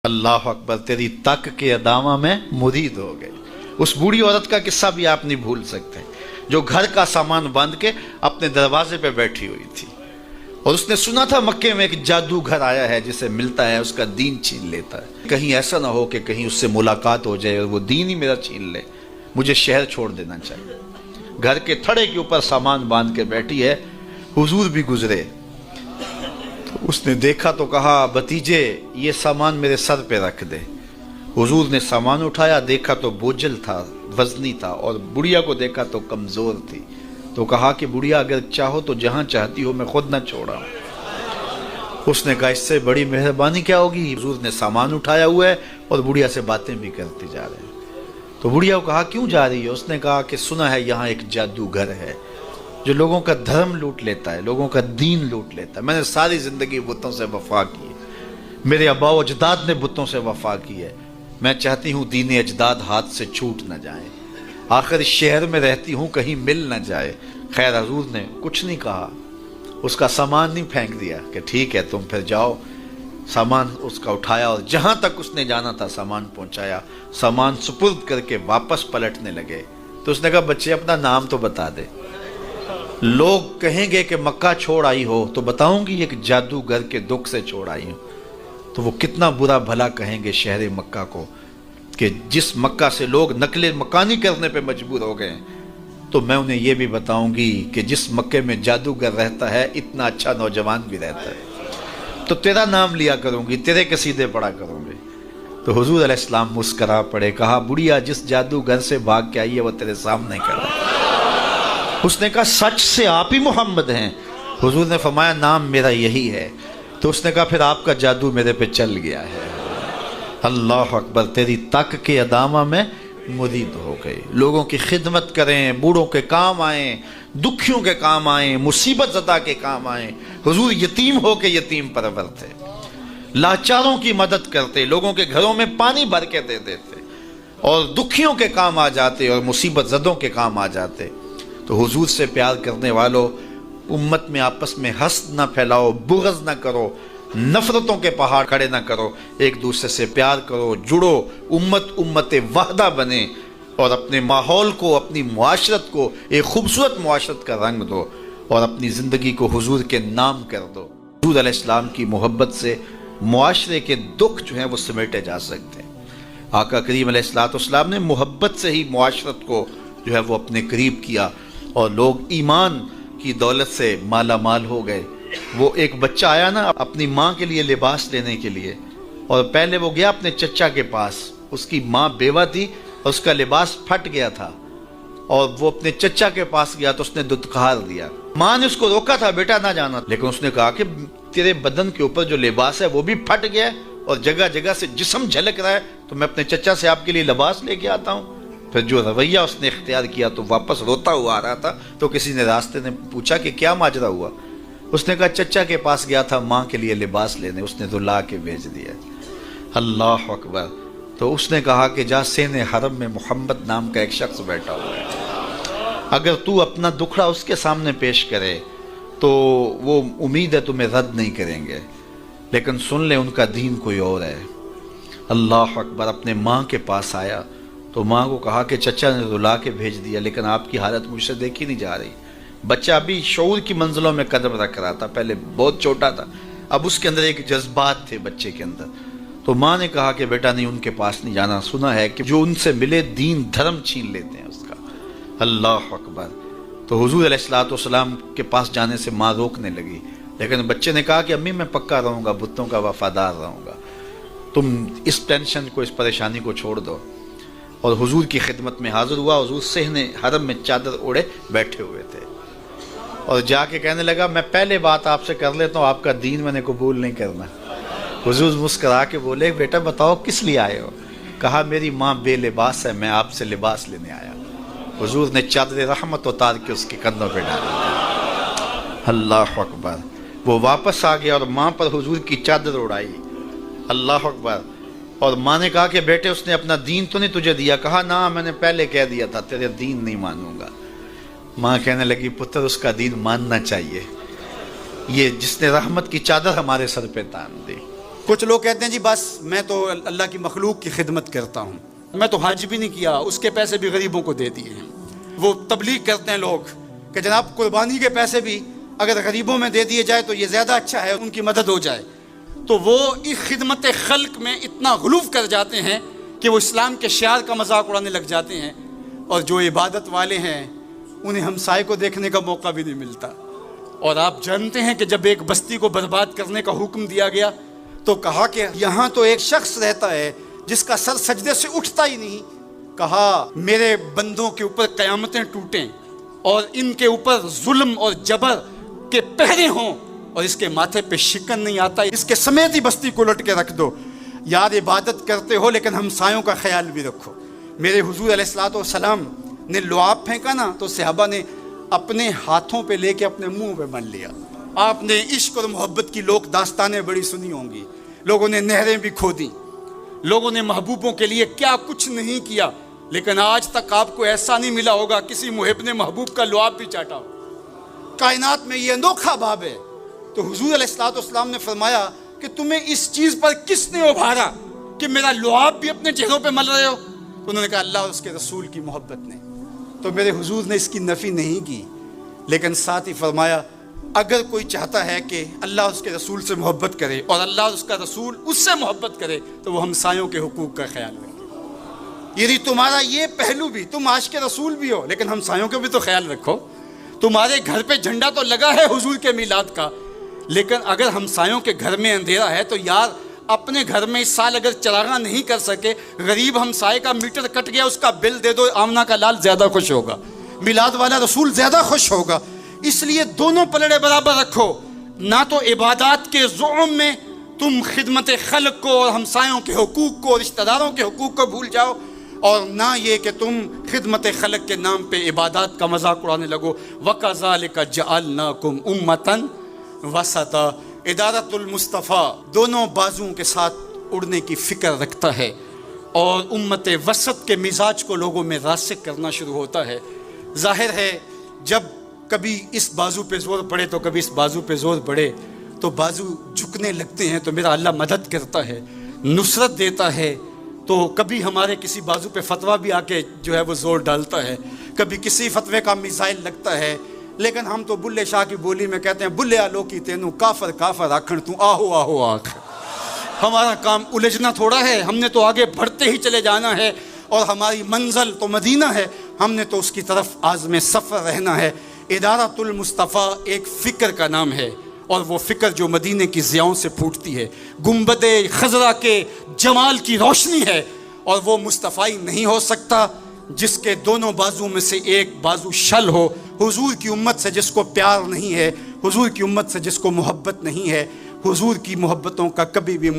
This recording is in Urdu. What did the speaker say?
اللہ اکبر، تیری تک کے ادامہ میں مرید ہو گئے۔ اس بوڑھی عورت کا قصہ بھی آپ نہیں بھول سکتے، جو گھر کا سامان باندھ کے اپنے دروازے پہ بیٹھی ہوئی تھی، اور اس نے سنا تھا مکے میں ایک جادوگر آیا ہے جسے ملتا ہے اس کا دین چھین لیتا ہے، کہیں ایسا نہ ہو کہ کہیں اس سے ملاقات ہو جائے اور وہ دین ہی میرا چھین لے، مجھے شہر چھوڑ دینا چاہیے۔ گھر کے تھڑے کے اوپر سامان باندھ کے بیٹھی ہے، حضور بھی گزرے، اس نے دیکھا تو کہا بھتیجے یہ سامان میرے سر پہ رکھ دے۔ حضور نے سامان اٹھایا، دیکھا تو بوجھل تھا، وزنی تھا، اور بڑھیا کو دیکھا تو کمزور تھی، تو کہا کہ بڑھیا اگر چاہو تو جہاں چاہتی ہو میں خود نہ چھوڑا۔ اس نے کہا اس سے بڑی مہربانی کیا ہوگی؟ حضور نے سامان اٹھایا ہوا ہے اور بڑھیا سے باتیں بھی کرتے جا رہے ہیں۔ تو بڑھیا کو کہا کیوں جا رہی ہے؟ اس نے کہا کہ سنا ہے یہاں ایک جادوگر ہے جو لوگوں کا دھرم لوٹ لیتا ہے، لوگوں کا دین لوٹ لیتا ہے۔ میں نے ساری زندگی بتوں سے وفا کی ہے، میرے آباء و اجداد نے بتوں سے وفا کی ہے، میں چاہتی ہوں دین اجداد ہاتھ سے چھوٹ نہ جائیں، آخر اس شہر میں رہتی ہوں کہیں مل نہ جائے۔ خیر حضور نے کچھ نہیں کہا، اس کا سامان نہیں پھینک دیا کہ ٹھیک ہے تم پھر جاؤ۔ سامان اس کا اٹھایا اور جہاں تک اس نے جانا تھا سامان پہنچایا، سامان سپرد کر کے واپس پلٹنے لگے تو اس نے کہا بچے اپنا نام تو بتا دے، لوگ کہیں گے کہ مکہ چھوڑ آئی ہو تو بتاؤں گی ایک جادوگر کے دکھ سے چھوڑ آئی ہوں، تو وہ کتنا برا بھلا کہیں گے شہر مکہ کو کہ جس مکہ سے لوگ نقل مکانی کرنے پہ مجبور ہو گئے، تو میں انہیں یہ بھی بتاؤں گی کہ جس مکے میں جادوگر رہتا ہے اتنا اچھا نوجوان بھی رہتا ہے، تو تیرا نام لیا کروں گی، تیرے قصیدے پڑھا کروں گی۔ تو حضور علیہ السلام مسکرا پڑے، کہا بڑھیا جس جادوگر سے بھاگ کے آئی ہے وہ تیرے سامنے کھڑا ہے۔ اس نے کہا سچ سے آپ ہی محمد ہیں؟ حضور نے فرمایا نام میرا یہی ہے۔ تو اس نے کہا پھر آپ کا جادو میرے پہ چل گیا ہے۔ اللہ اکبر، تیری تک کے ادامہ میں مرید ہو گئے۔ لوگوں کی خدمت کریں، بوڑھوں کے کام آئیں، دکھیوں کے کام آئیں، مصیبت زدہ کے کام آئیں۔ حضور یتیم ہو کے یتیم پرور تھے، لاچاروں کی مدد کرتے، لوگوں کے گھروں میں پانی بھر کے دے دیتے، اور دکھیوں کے کام آ جاتے اور مصیبت زدوں کے کام آ جاتے۔ تو حضور سے پیار کرنے والوں، امت میں آپس میں حسد نہ پھیلاؤ، بغض نہ کرو، نفرتوں کے پہاڑ کھڑے نہ کرو، ایک دوسرے سے پیار کرو، جڑو، امت وحدہ بنے، اور اپنے ماحول کو، اپنی معاشرت کو ایک خوبصورت معاشرت کا رنگ دو، اور اپنی زندگی کو حضور کے نام کر دو۔ حضور علیہ السلام کی محبت سے معاشرے کے دکھ جو ہیں وہ سمیٹے جا سکتے ہیں۔ آقا کریم علیہ السلام نے محبت سے ہی معاشرت کو جو ہے وہ اپنے قریب کیا، اور لوگ ایمان کی دولت سے مالا مال ہو گئے۔ وہ ایک بچہ آیا نا اپنی ماں کے لیے لباس لینے کے لیے، اور پہلے وہ گیا اپنے چچا کے پاس، اس کی ماں بیوہ تھی اور اس کا لباس پھٹ گیا تھا، اور وہ اپنے چچا کے پاس گیا تو اس نے دتکار دیا۔ ماں نے اس کو روکا تھا بیٹا نہ جانا، لیکن اس نے کہا کہ تیرے بدن کے اوپر جو لباس ہے وہ بھی پھٹ گیا ہے اور جگہ جگہ سے جسم جھلک رہا ہے، تو میں اپنے چچا سے آپ کے لیے لباس لے کے آتا ہوں۔ پھر جو رویہ اس نے اختیار کیا تو واپس روتا ہوا آ رہا تھا، تو کسی نے راستے نے پوچھا کہ کیا ماجرا ہوا؟ اس نے کہا چچا کے پاس گیا تھا ماں کے لیے لباس لینے، اس نے تو لا کے بھیج دیا۔ اللہ اکبر۔ تو اس نے کہا کہ جا سین حرم میں محمد نام کا ایک شخص بیٹھا ہوا ہے، اگر تو اپنا دکھڑا اس کے سامنے پیش کرے تو وہ امید ہے تمہیں رد نہیں کریں گے، لیکن سن لے ان کا دین کوئی اور ہے۔ اللہ اکبر۔ اپنے ماں کے پاس آیا تو ماں کو کہا کہ چچا نے تو لا کے بھیج دیا، لیکن آپ کی حالت مجھ سے دیکھی نہیں جا رہی۔ بچہ ابھی شعور کی منزلوں میں قدم رکھ رہا تھا، پہلے بہت چھوٹا تھا، اب اس کے اندر ایک جذبات تھے بچے کے اندر۔ تو ماں نے کہا کہ بیٹا نہیں، ان کے پاس نہیں جانا، سنا ہے کہ جو ان سے ملے دین دھرم چھین لیتے ہیں اس کا۔ اللہ اکبر۔ تو حضور علیہ السلام کے پاس جانے سے ماں روکنے لگی، لیکن بچے نے کہا کہ امی میں پکا رہوں گا، بتوں کا وفادار رہوں گا، تم اس ٹینشن کو، اس پریشانی کو چھوڑ دو۔ اور حضور کی خدمت میں حاضر ہوا۔ حضور صحن حرم میں چادر اوڑے بیٹھے ہوئے تھے، اور جا کے کہنے لگا میں پہلے بات آپ سے کر لیتا ہوں، آپ کا دین میں نے قبول نہیں کرنا۔ حضور مسکرا کے بولے بیٹا بتاؤ کس لیے آئے ہو؟ کہا میری ماں بے لباس ہے، میں آپ سے لباس لینے آیا۔ حضور نے چادر رحمت اتار کے اس کے کندھوں پہ ڈالا۔ اللہ اکبر۔ وہ واپس آ گیا اور ماں پر حضور کی چادر اڑائی۔ اللہ اکبر۔ اور ماں نے کہا کہ بیٹے اس نے اپنا دین تو نہیں تجھے دیا؟ کہا نہ، میں نے پہلے کہہ دیا تھا تیرے دین نہیں مانوں گا۔ ماں کہنے لگی پتر اس کا دین ماننا چاہیے، یہ جس نے رحمت کی چادر ہمارے سر پہ تان دی۔ کچھ لوگ کہتے ہیں جی بس میں تو اللہ کی مخلوق کی خدمت کرتا ہوں، میں تو حج بھی نہیں کیا، اس کے پیسے بھی غریبوں کو دے دیے ہیں۔ وہ تبلیغ کرتے ہیں لوگ کہ جناب قربانی کے پیسے بھی اگر غریبوں میں دے دیے جائے تو یہ زیادہ اچھا ہے، ان کی مدد ہو جائے۔ تو وہ اس خدمت خلق میں اتنا غلو کر جاتے ہیں کہ وہ اسلام کے شعار کا مذاق اڑانے لگ جاتے ہیں، اور جو عبادت والے ہیں انہیں ہمسائے کو دیکھنے کا موقع بھی نہیں ملتا۔ اور آپ جانتے ہیں کہ جب ایک بستی کو برباد کرنے کا حکم دیا گیا تو کہا کہ یہاں تو ایک شخص رہتا ہے جس کا سر سجدے سے اٹھتا ہی نہیں، کہا میرے بندوں کے اوپر قیامتیں ٹوٹیں اور ان کے اوپر ظلم اور جبر کے پہرے ہوں اور اس کے ماتھے پہ شکن نہیں آتا، اس کے سمیت ہی بستی کو لٹ کے رکھ دو۔ یار عبادت کرتے ہو لیکن ہمسایوں کا خیال بھی رکھو۔ میرے حضور علیہ الصلوۃ والسلام نے لعاب پھینکا نا تو صحابہ نے اپنے ہاتھوں پہ لے کے اپنے منہ پہ بن لیا۔ آپ نے عشق اور محبت کی لوک داستانیں بڑی سنی ہوں گی، لوگوں نے نہریں بھی کھودی، لوگوں نے محبوبوں کے لیے کیا کچھ نہیں کیا، لیکن آج تک آپ کو ایسا نہیں ملا ہوگا کسی محب نے محبوب کا لعاب بھی چاٹا ہو۔ کائنات میں یہ انوکھا باب ہے۔ تو حضور علیہ الصلوۃ والسلام نے فرمایا کہ تمہیں اس چیز پر کس نے ابھارا کہ میرا لعاب بھی اپنے چہروں پہ مل رہے ہو؟ انہوں نے کہا اللہ اور اس کے رسول کی محبت نے۔ تو میرے حضور نے اس کی نفی نہیں کی، لیکن ساتھ ہی فرمایا اگر کوئی چاہتا ہے کہ اللہ اور اس کے رسول سے محبت کرے اور اللہ اور اس کا رسول اس سے محبت کرے تو وہ ہمسایوں کے حقوق کا خیال رکھے۔ یعنی تمہارا یہ پہلو بھی، تم عاشق رسول بھی ہو لیکن ہمسایوں کا بھی تو خیال رکھو۔ تمہارے گھر پہ جھنڈا تو لگا ہے حضور کے میلاد کا، لیکن اگر ہمسایوں کے گھر میں اندھیرا ہے تو یار اپنے گھر میں اس سال اگر چراغاں نہیں کر سکے، غریب ہمسائے کا میٹر کٹ گیا اس کا بل دے دو، آمنہ کا لال زیادہ خوش ہوگا، میلاد والا رسول زیادہ خوش ہوگا۔ اس لیے دونوں پلڑے برابر رکھو، نہ تو عبادات کے زعم میں تم خدمت خلق کو اور ہمسایوں کے حقوق کو، رشتہ داروں کے حقوق کو بھول جاؤ، اور نہ یہ کہ تم خدمت خلق کے نام پہ عبادات کا مذاق اڑانے لگو۔ وَكَذَلِكَ جَعَلْنَاكُمْ أُمَّةً وَسَطًا۔ ادارت المصطفیٰ دونوں بازوؤں کے ساتھ اڑنے کی فکر رکھتا ہے، اور امت وسط کے مزاج کو لوگوں میں راسخ کرنا شروع ہوتا ہے۔ ظاہر ہے جب کبھی اس بازو پہ زور پڑے تو کبھی اس بازو پہ زور پڑے تو بازو جھکنے لگتے ہیں، تو میرا اللہ مدد کرتا ہے، نصرت دیتا ہے۔ تو کبھی ہمارے کسی بازو پہ فتویٰ بھی آ کے جو ہے وہ زور ڈالتا ہے، کبھی کسی فتوے کا میزائل لگتا ہے، لیکن ہم تو بلے شاہ کی بولی میں کہتے ہیں بلیا لوکی تینوں کافر کافر آکھن تو آہو آہو آکھ۔ ہمارا کام الجھنا تھوڑا ہے، ہم نے تو آگے بڑھتے ہی چلے جانا ہے، اور ہماری منزل تو مدینہ ہے، ہم نے تو اس کی طرف عازم سفر رہنا ہے۔ ادارت المصطفیٰ ایک فکر کا نام ہے، اور وہ فکر جو مدینے کی ضیاؤں سے پھوٹتی ہے، گنبد خضرا کے جمال کی روشنی ہے، اور وہ مصطفی نہیں ہو سکتا جس کے دونوں بازو میں سے ایک بازو شل ہو۔ حضور کی امت سے جس کو پیار نہیں ہے، حضور کی امت سے جس کو محبت نہیں ہے، حضور کی محبتوں کا کبھی بھی